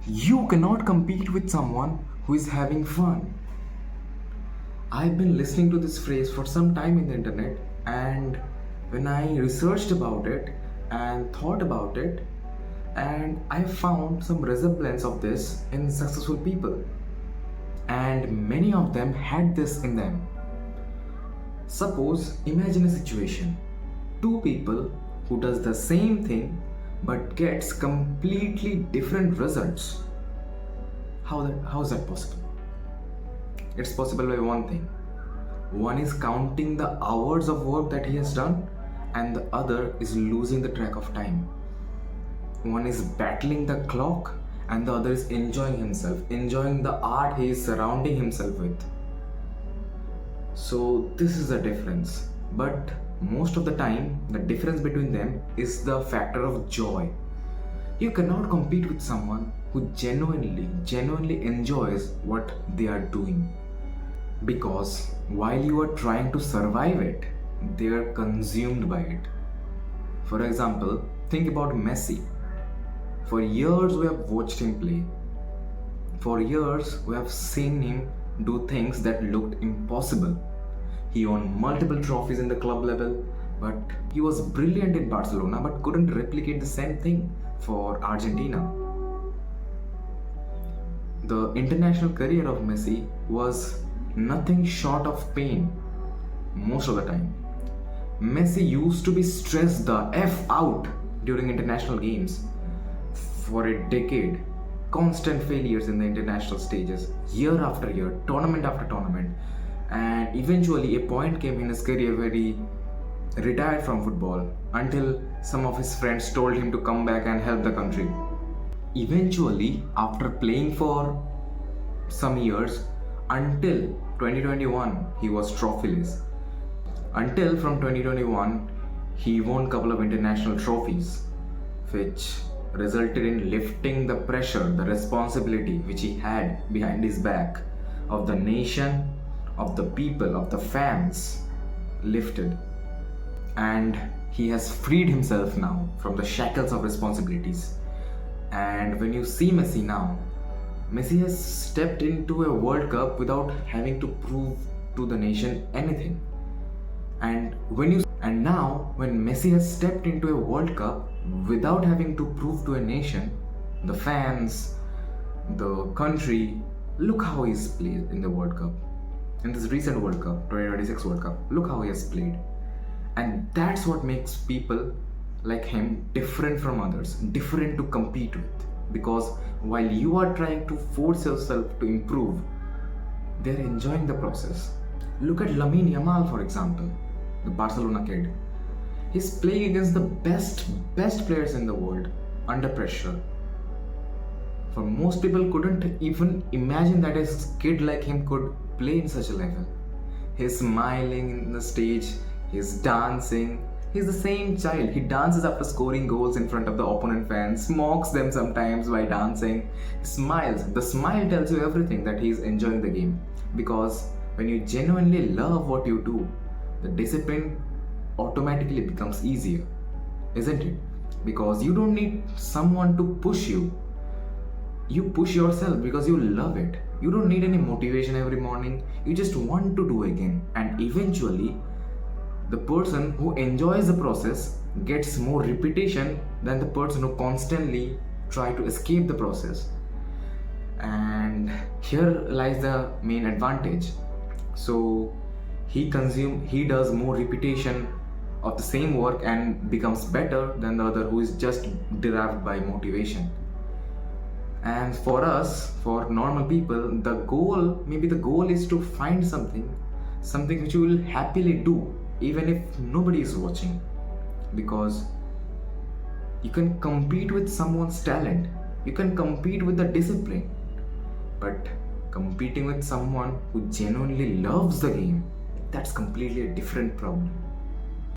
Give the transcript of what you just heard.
You cannot compete with someone who is having fun. I've been listening to this phrase for some time in the internet, and when I researched about it and thought about it, and I found some resemblance of this in successful people, and many of them had this in them. Suppose, imagine a situation: two people who does the same thing but gets completely different results. How is that possible? It's possible by one thing. One is counting the hours of work that he has done, and the other is losing the track of time. One is battling the clock, and the other is enjoying himself, enjoying the art he is surrounding himself with. So, this is the difference. But most of the time, the difference between them is the factor of joy. You cannot compete with someone who genuinely enjoys what they are doing. Because while you are trying to survive it, they are consumed by it. For example, think about Messi. For years we have watched him play. For years we have seen him do things that looked impossible. He won multiple trophies in the club level, but he was brilliant in Barcelona but couldn't replicate the same thing for Argentina. The international career of Messi was nothing short of pain most of the time. Messi used to be stressed the F out during international games. For a decade, constant failures in the international stages, year after year, tournament after tournament, and eventually a point came in his career where he retired from football until some of his friends told him to come back and help the country. Eventually, after playing for some years, until 2021, he was trophyless. Until from 2021, he won a couple of international trophies, which resulted in lifting the pressure, the responsibility which he had behind his back of the nation, of the people, of the fans, lifted. And he has freed himself now from the shackles of responsibilities. And when you see Messi now, Messi has stepped into a World Cup without having to prove to the nation anything. And now when Messi has stepped into a World Cup without having to prove to a nation, the fans, the country, look how he's played in the World Cup. In this recent World Cup, 2026 World Cup, look how he has played. And that's what makes people like him different from others, different to compete with. Because while you are trying to force yourself to improve, they're enjoying the process. Look at lamineyamal, for example, the Barcelona kid. He's playing against the best players in the world under pressure. For most people couldn't even imagine that a kid like him could play in such a level. He's smiling in the stage, he's dancing. He's the same child. He dances after scoring goals in front of the opponent fans, mocks them sometimes by dancing, smiles. The smile tells you everything that he's enjoying the game. Because when you genuinely love what you do, the discipline automatically becomes easier, isn't it? Because you don't need someone to push you. You push yourself because you love it. You don't need any motivation every morning. You just want to do again. And eventually, the person who enjoys the process gets more repetition than the person who constantly try to escape the process. And here lies the main advantage. So he does more repetition of the same work and becomes better than the other who is just derived by motivation. And for us, for normal people, the goal is to find something which you will happily do even if nobody is watching. Because you can compete with someone's talent, you can compete with the discipline, but competing with someone who genuinely loves the game, that's completely a different problem.